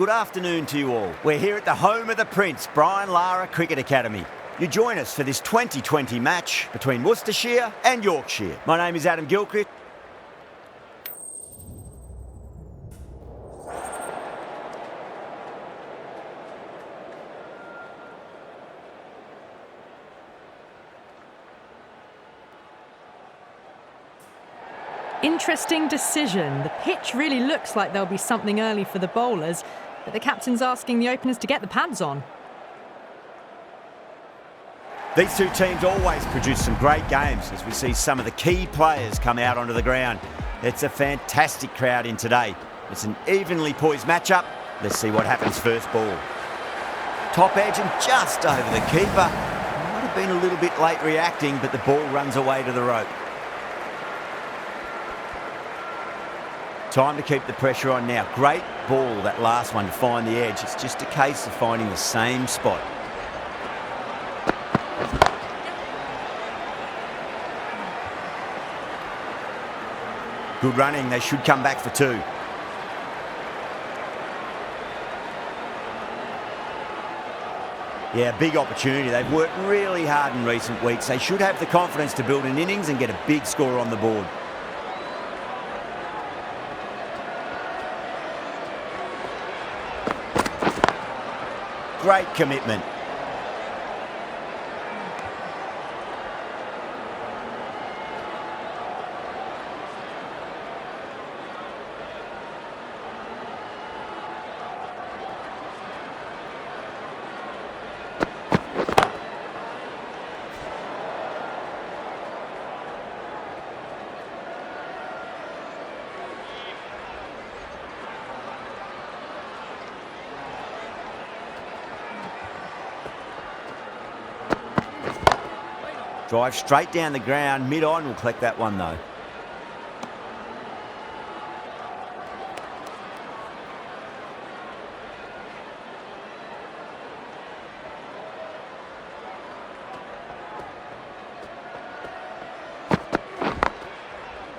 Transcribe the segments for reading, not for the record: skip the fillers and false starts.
good afternoon to you all. We're here at the home of the Prince, Brian Lara Cricket Academy. You join us for this 2020 match between Worcestershire and Yorkshire. My name is Adam Gilchrist. Interesting decision. The pitch really looks like there'll be something early for the bowlers, but the captain's asking the openers to get the pads on. These two teams always produce some great games as we see some of the key players come out onto the ground. It's a fantastic crowd in today. It's an evenly poised matchup. Let's see what happens first ball. Top edge and just over the keeper. Might have been a little bit late reacting, but the ball runs away to the rope. Time to keep the pressure on now. Great ball, that last one, to find the edge. It's just a case of finding the same spot. Good running. They should come back for two. Yeah, big opportunity. They've worked really hard in recent weeks. They should have the confidence to build an innings and get a big score on the board. Great commitment. Drive straight down the ground, mid-on, will collect that one though.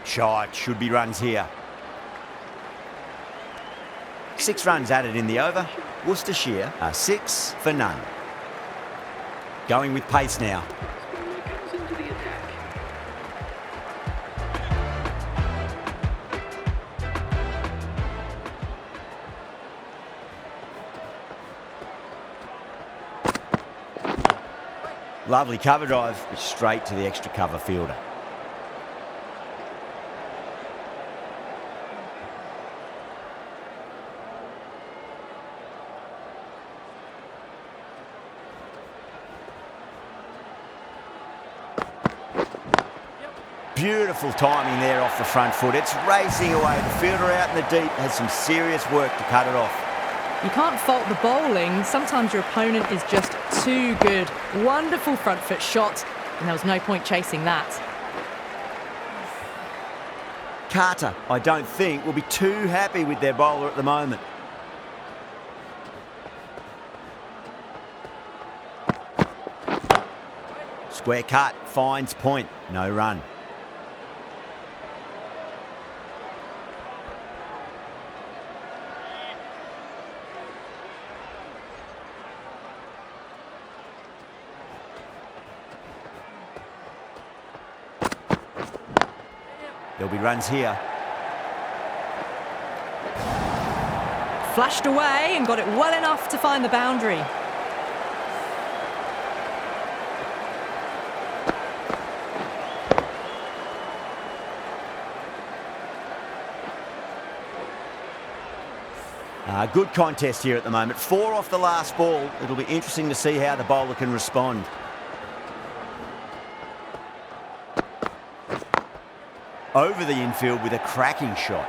Shot, should be runs here. 6 runs added in the over. Worcestershire are 6 for none. Going with pace now. Lovely cover drive, straight to the extra cover fielder. Beautiful timing there off the front foot. It's racing away. The fielder out in the deep has some serious work to cut it off. You can't fault the bowling. Sometimes your opponent is just too good. Wonderful front foot shot, and there was no point chasing that. Carter, I don't think, will be too happy with their bowler at the moment. Square cut, finds point, no run. There'll be runs here. Flashed away and got it well enough to find the boundary. Good contest here at the moment. 4 off the last ball. It'll be interesting to see how the bowler can respond. Over the infield with a cracking shot.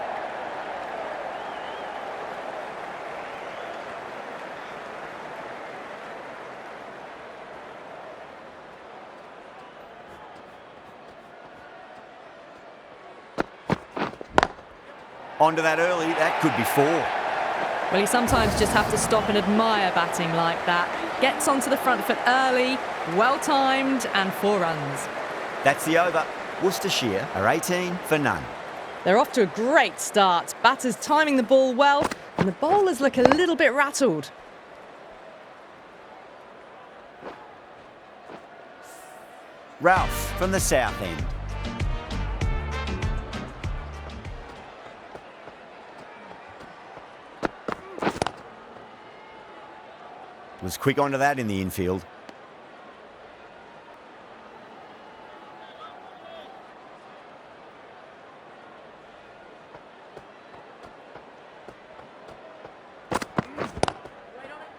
Onto that early, that could be 4. Well, you sometimes just have to stop and admire batting like that. Gets onto the front foot early, well-timed, and 4 runs. That's the over. Worcestershire are 18 for none. They're off to a great start. Batters timing the ball well, And the bowlers look a little bit rattled. Ralph from the south end. Was quick onto that in the infield.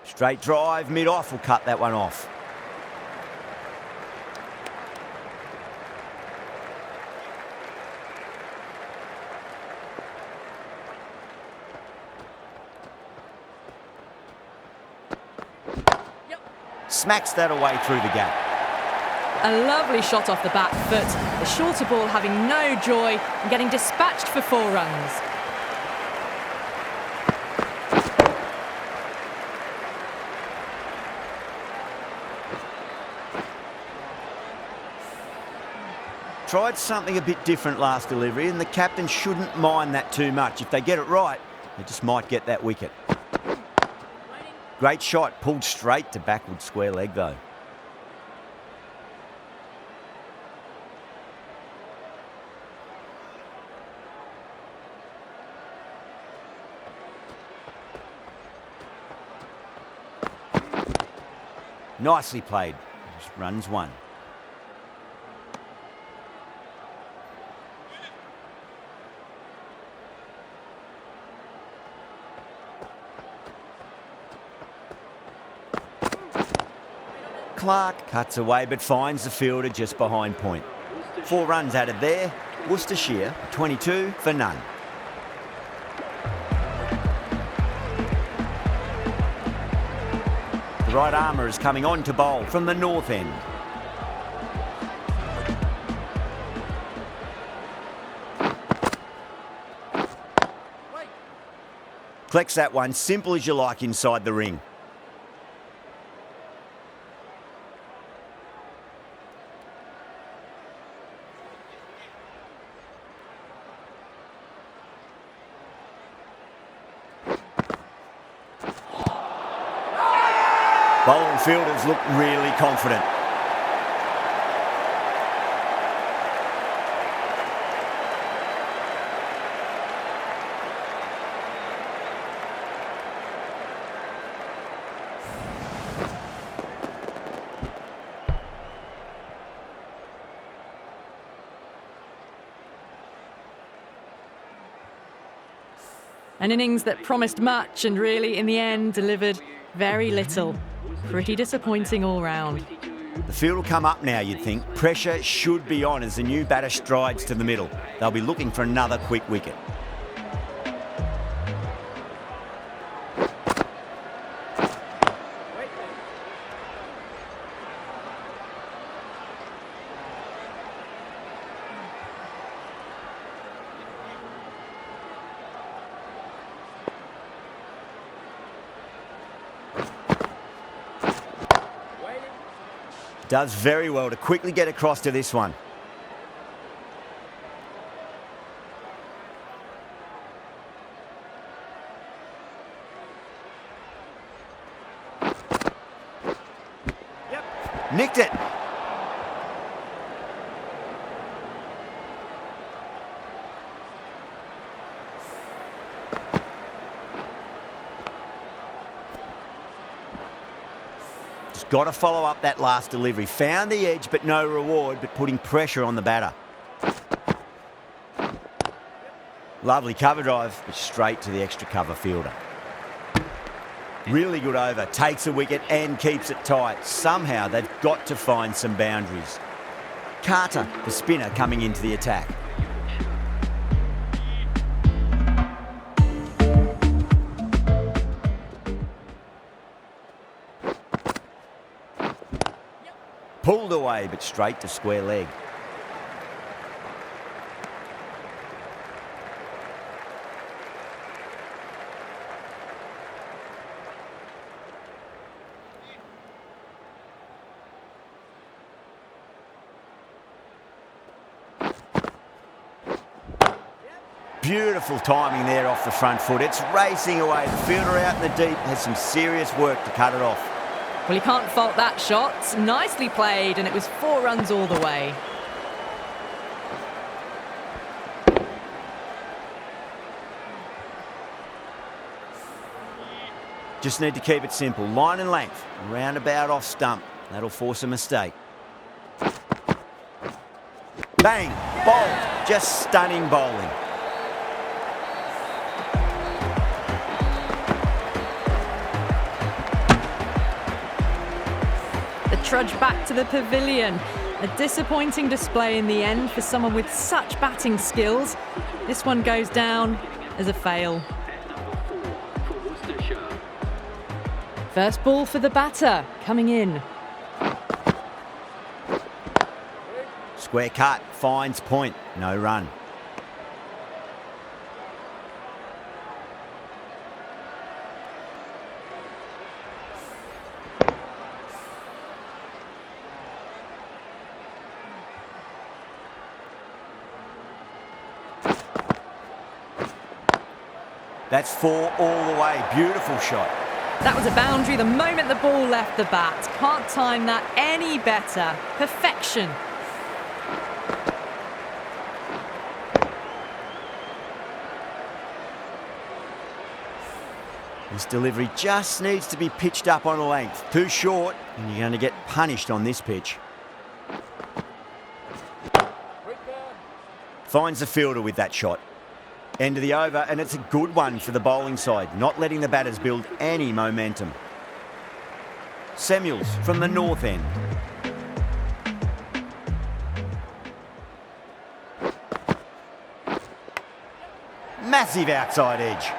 Straight drive, mid-off will cut that one off. Smacks that away through the gap. A lovely shot off the back foot. The shorter ball having no joy and getting dispatched for 4 runs. Tried something a bit different last delivery, and the captain shouldn't mind that too much. If they get it right, they just might get that wicket. Great shot, pulled straight to backward square leg though. Nicely played. Just runs 1. Clark cuts away but finds the fielder just behind point. 4 runs added there. Worcestershire 22 for none. The right armour is coming on to bowl from the north end. Collects that one, simple as you like inside the ring. Bowling fielders look really confident. An innings that promised much and really, in the end, delivered very little. Pretty disappointing all round. The field will come up now, you'd think. Pressure should be on as the new batter strides to the middle. They'll be looking for another quick wicket. Does very well to quickly get across to this one. Nicked it. Just got to follow up that last delivery. Found the edge, but no reward, but putting pressure on the batter. Lovely cover drive, but straight to the extra cover fielder. Really good over, takes a wicket and keeps it tight. Somehow they've got to find some boundaries. Carter, the spinner, coming into the attack. Pulled away, but straight to square leg. Beautiful timing there off the front foot. It's racing away. The fielder out in the deep has some serious work to cut it off. Well, you can't fault that shot. Nicely played, and it was 4 runs all the way. Just need to keep it simple. Line and length. Roundabout off stump. That'll force a mistake. Bang! Bowled. Just stunning bowling. The trudge back to the pavilion. A disappointing display in the end for someone with such batting skills. This one goes down as a fail. First ball for the batter, coming in. Square cut, finds point, no run. That's 4 all the way, beautiful shot. That was a boundary the moment the ball left the bat. Can't time that any better. Perfection. This delivery just needs to be pitched up on a length. Too short, and you're going to get punished on this pitch. Finds the fielder with that shot. End of the over, and it's a good one for the bowling side, not letting the batters build any momentum. Samuels from the north end. Massive outside edge.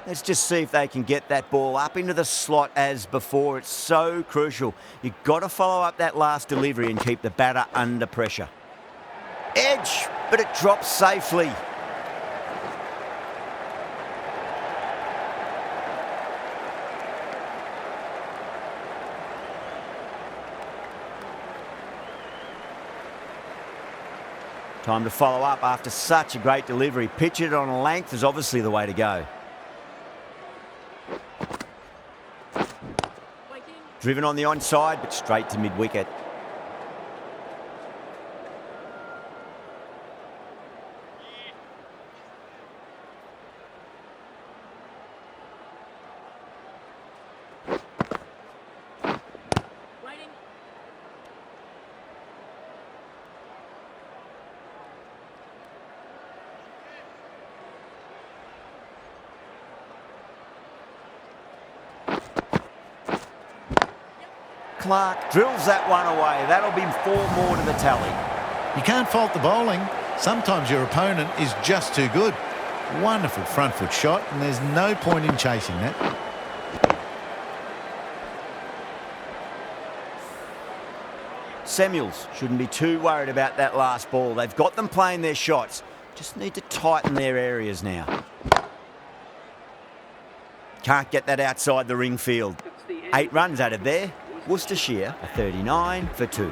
Let's just see if they can get that ball up into the slot as before. It's so crucial. You've got to follow up that last delivery and keep the batter under pressure. Edge, but it drops safely. Time to follow up after such a great delivery. Pitch it on a length is obviously the way to go. Driven on the onside, but straight to mid-wicket. Clark drills that one away. That'll be 4 more to the tally. You can't fault the bowling. Sometimes your opponent is just too good. Wonderful front foot shot, and there's no point in chasing that. Samuels shouldn't be too worried about that last ball. They've got them playing their shots. Just need to tighten their areas now. Can't get that outside the ring field. 8 runs out of there. Worcestershire a 39 for 2.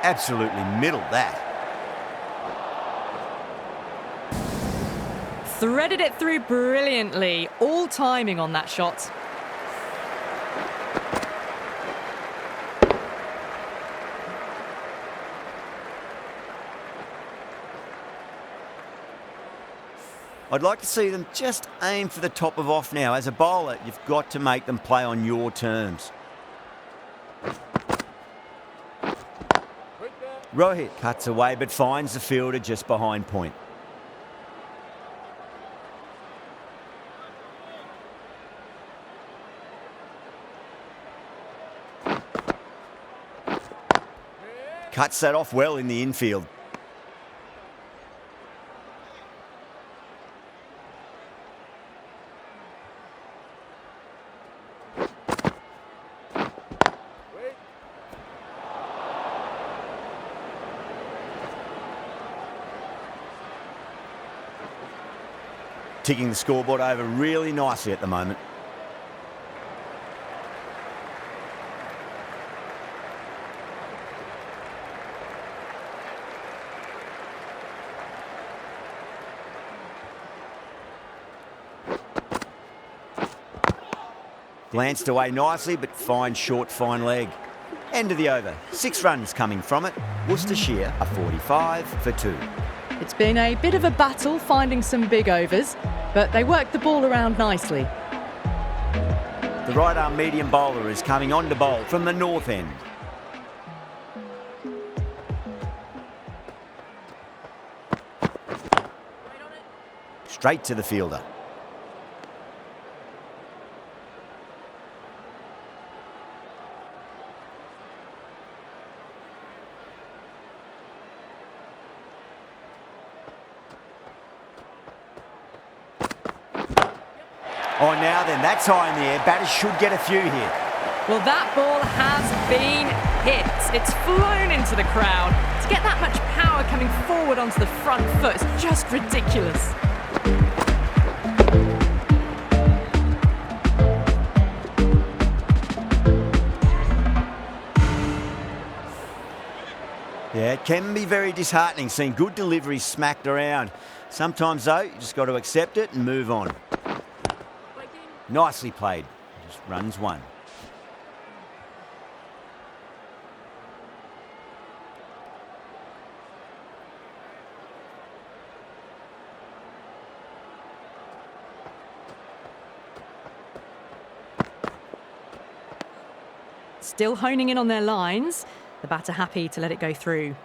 Absolutely middled that. Threaded it through brilliantly. All timing on that shot. I'd like to see them just aim for the top of off now. As a bowler, you've got to make them play on your terms. Rohit cuts away but finds the fielder just behind point. Cuts that off well in the infield. Ticking the scoreboard over really nicely at the moment. Glanced away nicely, but fine short, fine leg. End of the over. 6 runs coming from it. Worcestershire a 45 for 2. It's been a bit of a battle finding some big overs, but they worked the ball around nicely. The right-arm medium bowler is coming on to bowl from the north end. Straight to the fielder. Oh, now then, that's high in the air. Batters should get a few here. Well, that ball has been hit. It's flown into the crowd. To get that much power coming forward onto the front foot is just ridiculous. Yeah, it can be very disheartening seeing good deliveries smacked around. Sometimes, though, you just got to accept it and move on. Nicely played. Just runs one. Still honing in on their lines. The batter happy to let it go through.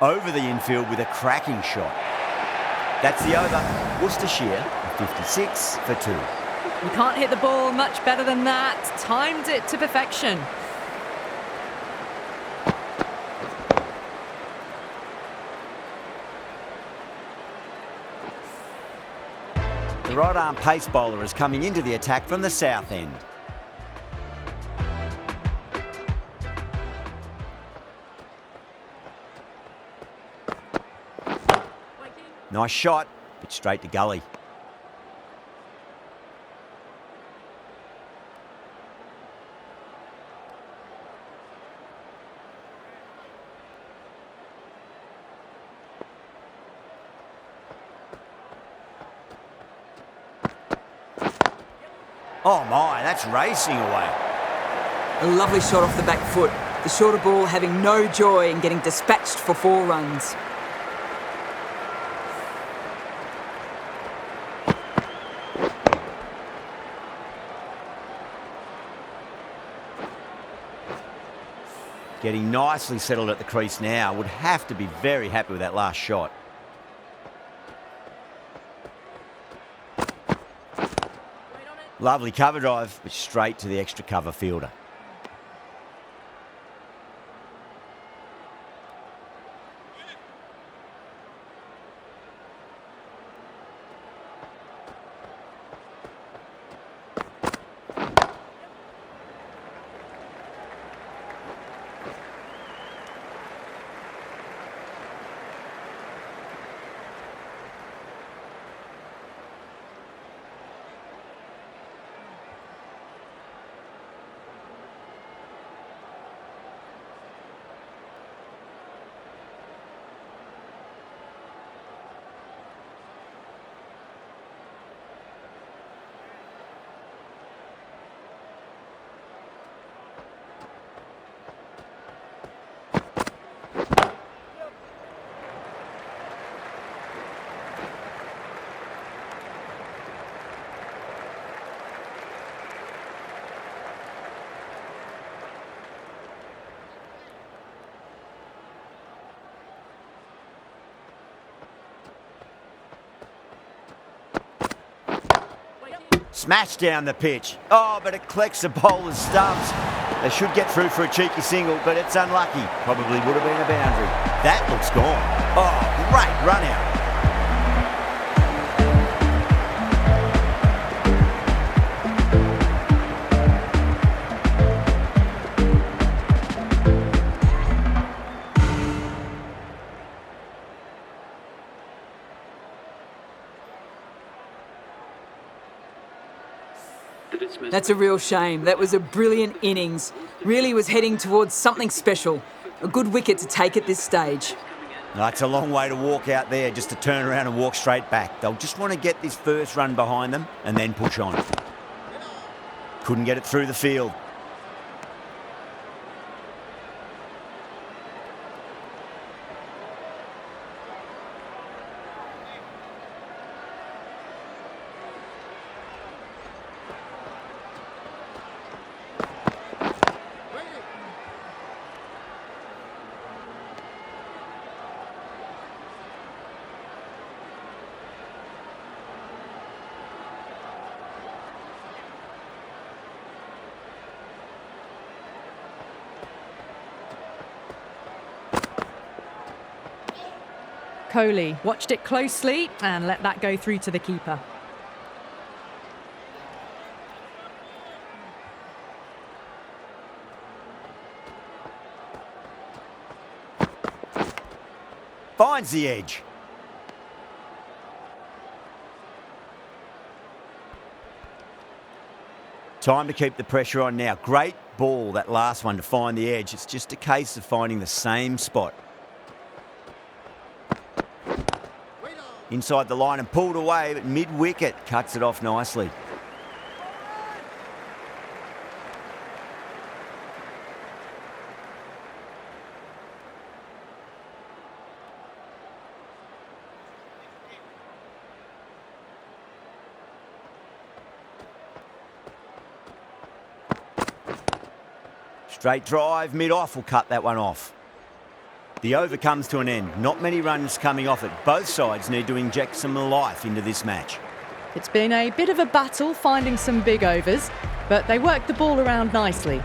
Over the infield with a cracking shot. That's the over. Worcestershire 56 for 2. You can't hit the ball much better than that. Timed it to perfection. The right-arm pace bowler is coming into the attack from the south end. Nice shot, but straight to gully. Oh my, that's racing away. A lovely shot off the back foot. The shorter ball having no joy in getting dispatched for 4 runs. Getting nicely settled at the crease now. Would have to be very happy with that last shot. Lovely cover drive, but straight to the extra cover fielder. smash down the pitch. Oh, but it collects the bowler's stumps. They should get through for a cheeky single, but it's unlucky. Probably would have been a boundary. That looks gone. Oh, great run out. That's a real shame. That was a brilliant innings. Really was heading towards something special. A good wicket to take at this stage. No, it's a long way to walk out there just to turn around and walk straight back. They'll just want to get this first run behind them and then push on. Couldn't get it through the field. Kohli watched it closely and let that go through to the keeper. Finds the edge. Time to keep the pressure on now. Great ball, that last one, to find the edge. It's just a case of finding the same spot. Inside the line and pulled away, but mid-wicket cuts it off nicely. Straight drive, mid-off will cut that one off. The over comes to an end. Not many runs coming off it. Both sides need to inject some life into this match. It's been a bit of a battle finding some big overs, but they worked the ball around nicely.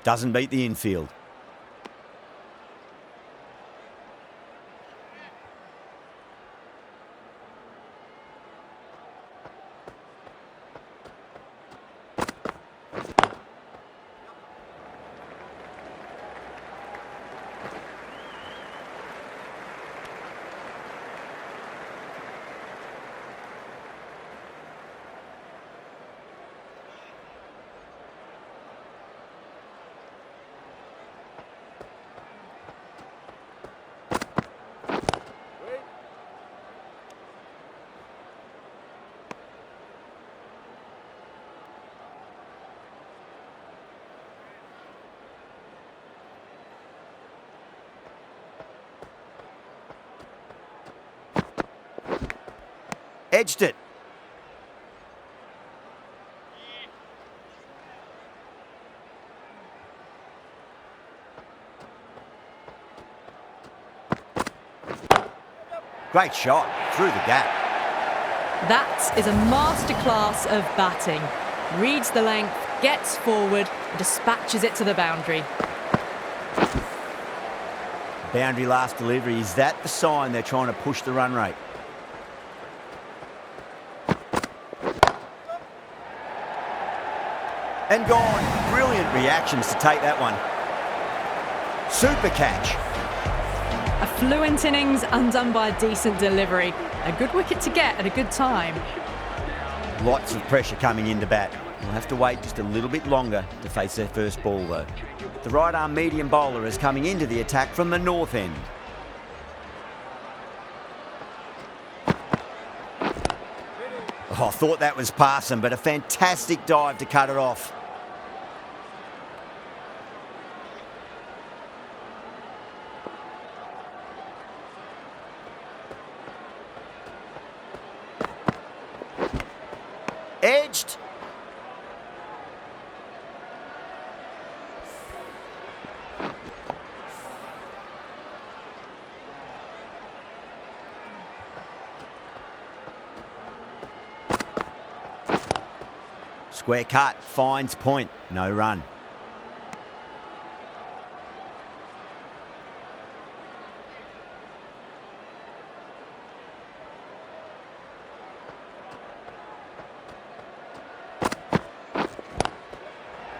Doesn't beat the infield. Edged it. Great shot through the gap. That is a masterclass of batting. Reads the length, gets forward, dispatches it to the boundary. Boundary last delivery. Is that the sign they're trying to push the run rate? And gone. Brilliant reactions to take that one. Super catch. A fluent innings undone by a decent delivery. A good wicket to get at a good time. Lots of pressure coming into bat. We'll have to wait just a little bit longer to face their first ball though. The right arm medium bowler is coming into the attack from the north end. Oh, I thought that was past him, but a fantastic dive to cut it off. Edged. Square cut, finds point, no run.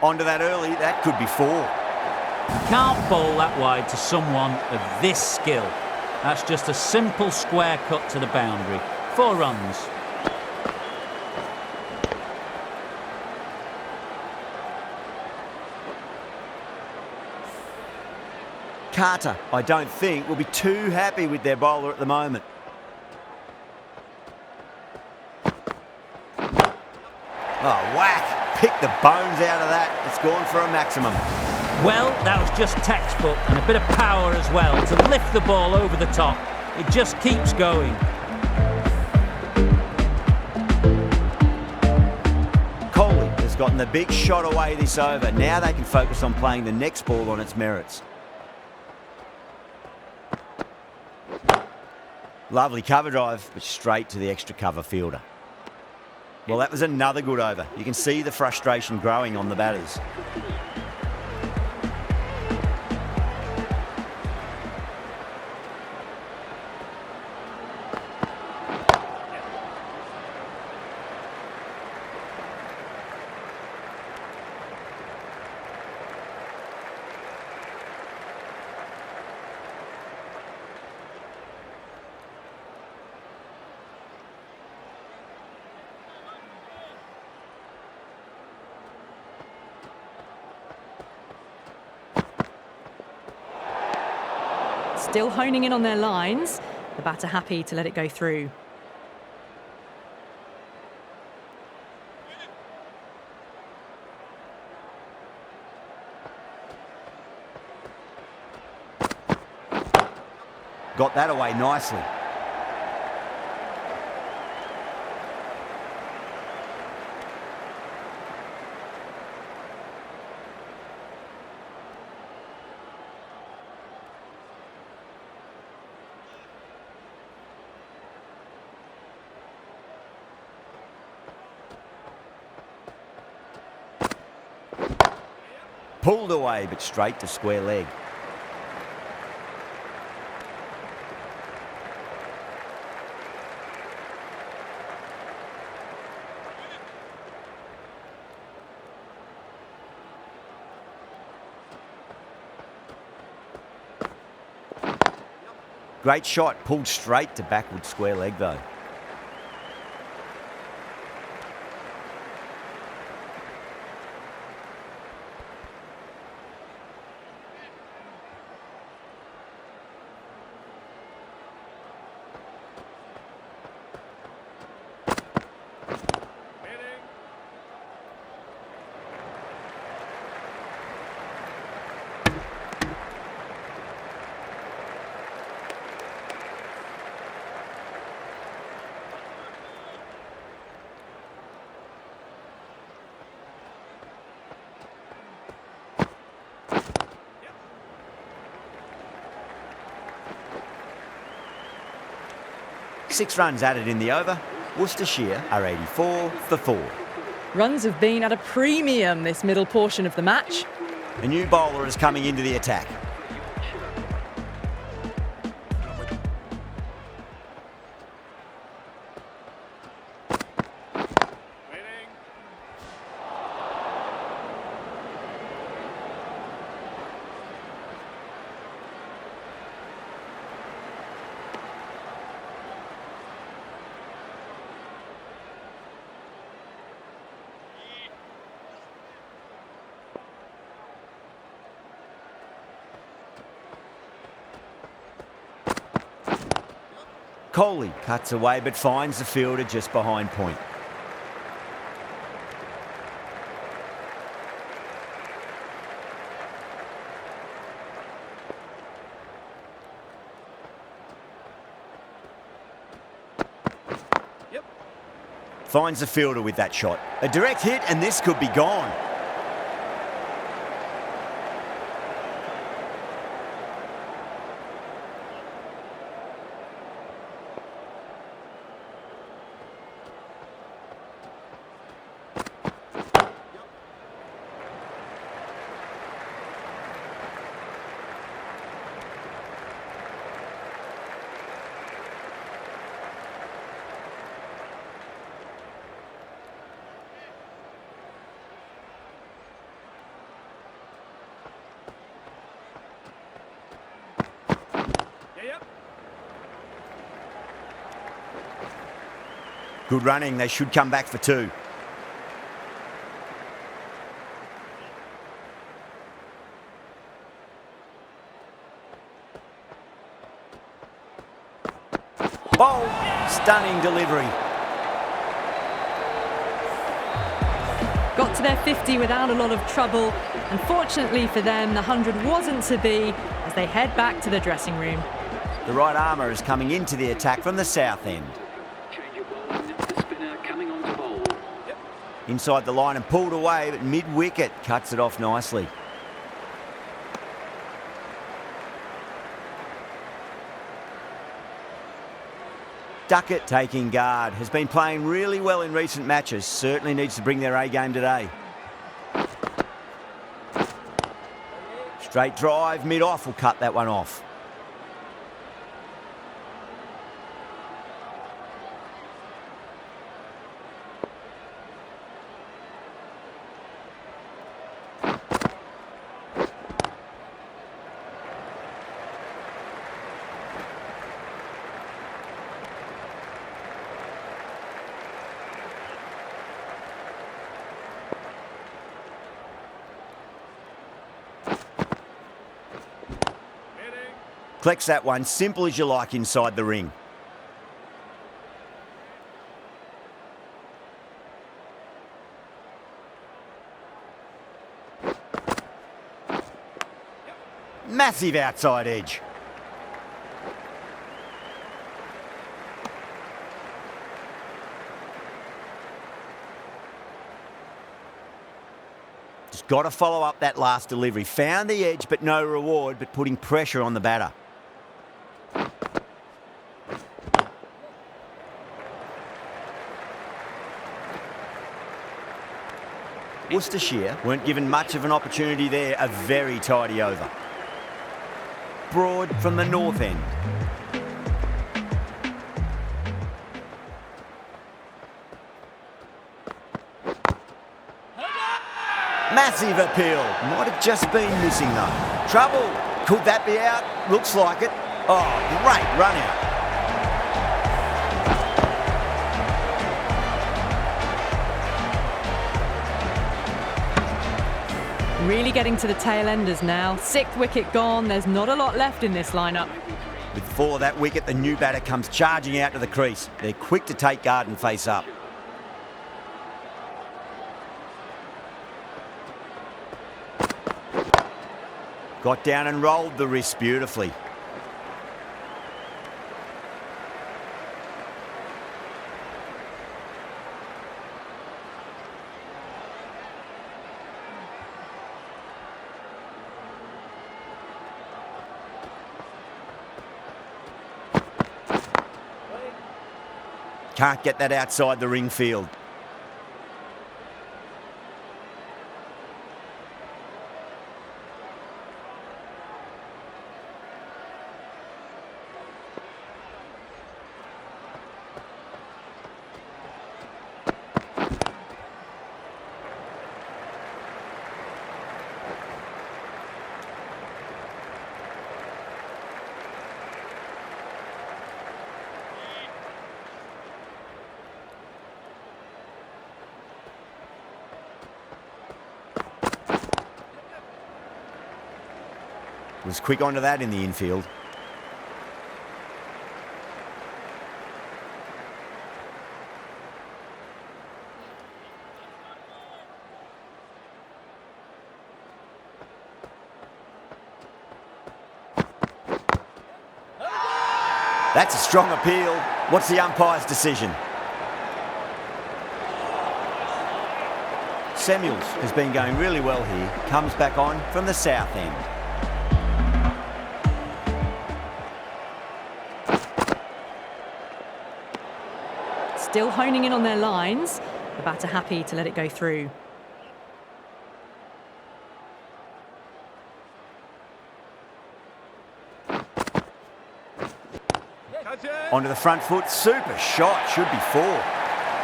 Onto that early, that could be 4. Can't bowl that wide to someone of this skill. That's just a simple square cut to the boundary. 4 runs. Carter, I don't think, will be too happy with their bowler at the moment. Oh, whack! Pick the bones out of that. It's gone for a maximum. Well, that was just textbook and a bit of power as well to lift the ball over the top. It just keeps going. Coley has gotten the big shot away this over. Now they can focus on playing the next ball on its merits. Lovely cover drive, but straight to the extra cover fielder. Well, that was another good over. You can see the frustration growing on the batters. Still honing in on their lines. The batter happy to let it go through. Got that away nicely. Pulled away, but straight to square leg. Great shot, pulled straight to backward square leg though. Six runs added in the over. Worcestershire are 84 for 4. Runs have been at a premium this middle portion of the match. A new bowler is coming into the attack. Coley cuts away but finds the fielder just behind point. Finds the fielder with that shot. A direct hit and this could be gone. Good running, they should come back for two. Bold, stunning delivery. Got to their 50 without a lot of trouble. Unfortunately for them, the 100 wasn't to be as they head back to the dressing room. The right armour is coming into the attack from the south end. Inside the line and pulled away, but mid-wicket cuts it off nicely. Duckett taking guard, has been playing really well in recent matches, certainly needs to bring their A-game today. Straight drive, mid-off will cut that one off. Collects that one, simple as you like inside the ring. Massive outside edge. Just got to follow up that last delivery. Found the edge, but no reward, but putting pressure on the batter. Worcestershire weren't given much of an opportunity there, a very tidy over. Broad from the north end. Massive appeal. Might have just been missing though. Trouble. Could that be out? Looks like it. Oh, great run out. Really getting to the tail enders now. Sixth wicket gone. There's not a lot left in this lineup. With the fall of that wicket, the new batter comes charging out to the crease. They're quick to take guard and face up. Got down and rolled the wrist beautifully. Can't get that outside the ring field. Was quick onto that in the infield. That's a strong appeal. What's the umpire's decision? Samuels has been going really well here. Comes back on from the south end. Still honing in on their lines. The batter happy to let it go through. Onto the front foot, super shot, should be four.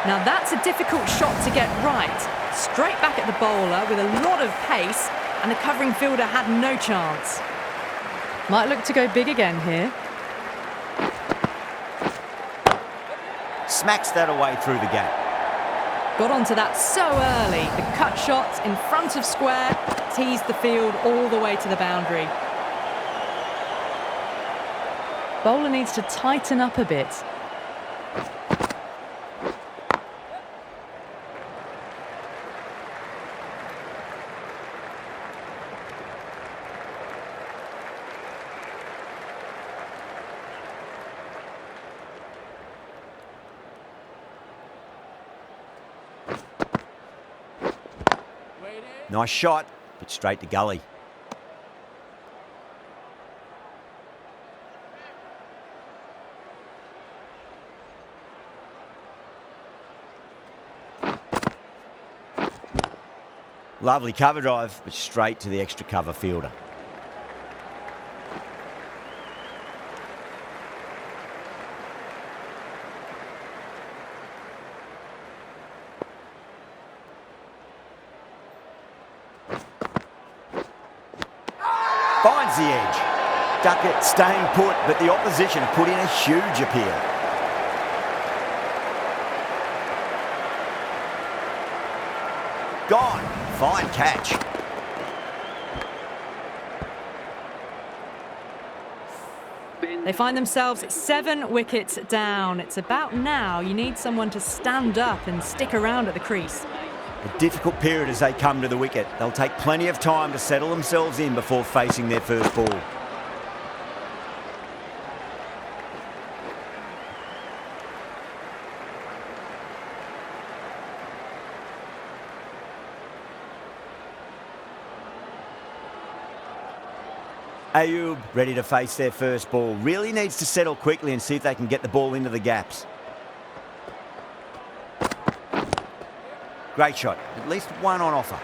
Now that's a difficult shot to get right. Straight back at the bowler with a lot of pace, and the covering fielder had no chance. Might look to go big again here. smacks that away through the gap. Got onto that so early. The cut shot in front of square teased the field all the way to the boundary. Bowler needs to tighten up a bit. Nice shot, but straight to gully. Lovely cover drive, but straight to the extra cover fielder. Finds the edge. Duckett staying put, but the opposition have put in a huge appeal. Gone. Fine catch. They find themselves 7 wickets down. It's about now you need someone to stand up and stick around at the crease. A difficult period as they come to the wicket. They'll take plenty of time to settle themselves in before facing their first ball. Ayub ready to face their first ball. Really needs to settle quickly and see if they can get the ball into the gaps. Great shot. At least one on offer.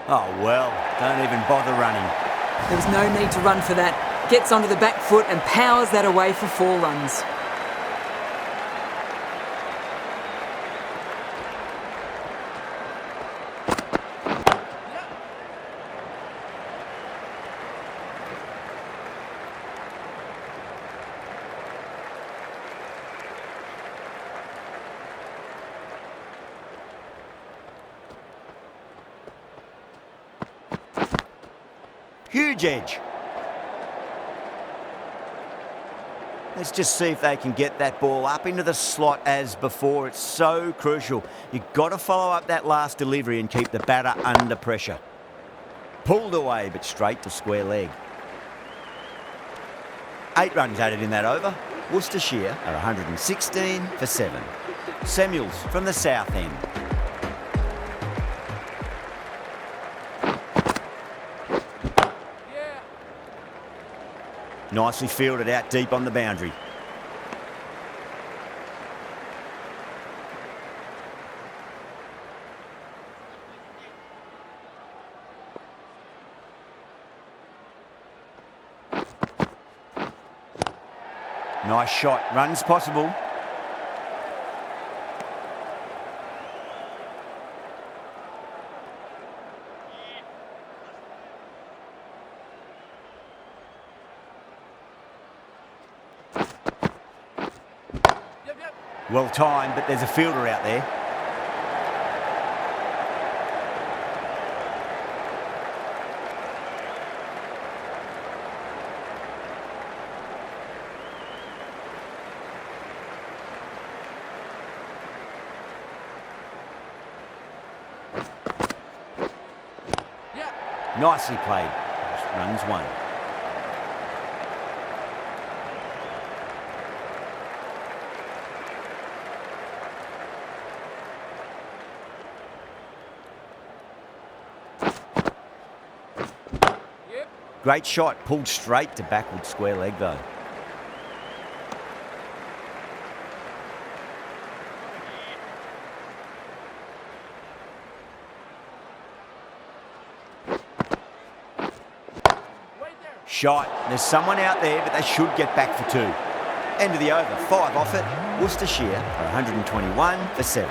Oh well, don't even bother running. There was no need to run for that. Gets onto the back foot and powers that away for 4 runs. Huge edge. Let's just see if they can get that ball up into the slot as before. It's so crucial. You've got to follow up that last delivery and keep the batter under pressure. Pulled away, but straight to square leg. 8 runs added in that over. Worcestershire are 116 for 7. Samuels from the south end. Nicely fielded out deep on the boundary. Nice shot. Runs possible. Well timed, but there's a fielder out there. Nicely played. Runs 1. Great shot, pulled straight to backward square leg though. Shot. There's someone out there, but they should get back for 2. End of the over, 5 off it. Worcestershire are 121 for 7.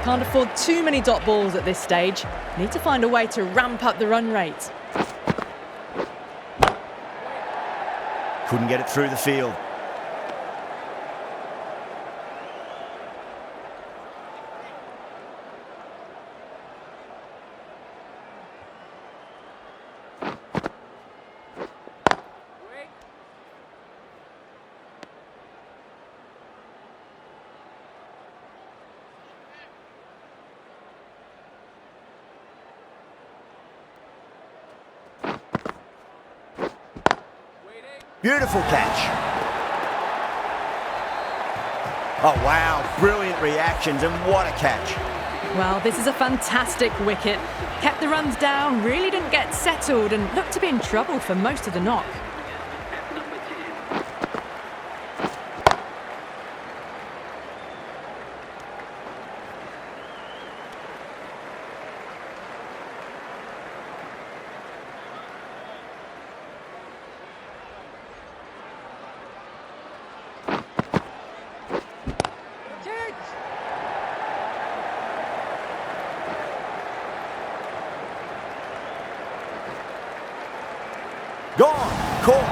Can't afford too many dot balls at this stage. Need to find a way to ramp up the run rate. Couldn't get it through the field. Beautiful catch. Oh, wow. Brilliant reactions, and what a catch. Well, this is a fantastic wicket. Kept the runs down, really didn't get settled, and looked to be in trouble for most of the knock. Gone. Caught.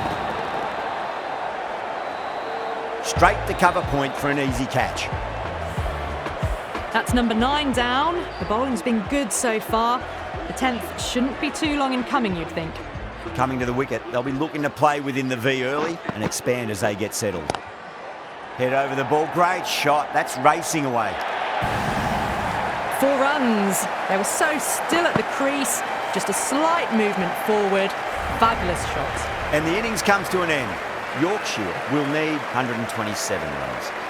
Straight to cover point for an easy catch. That's number 9 down. The bowling's been good so far. The 10th shouldn't be too long in coming, you'd think. Coming to the wicket, they'll be looking to play within the V early and expand as they get settled. Head over the ball. Great shot. That's racing away. 4 runs. They were so still at the crease. Just a slight movement forward. Fabulous shot. And the innings comes to an end. Yorkshire will need 127 runs.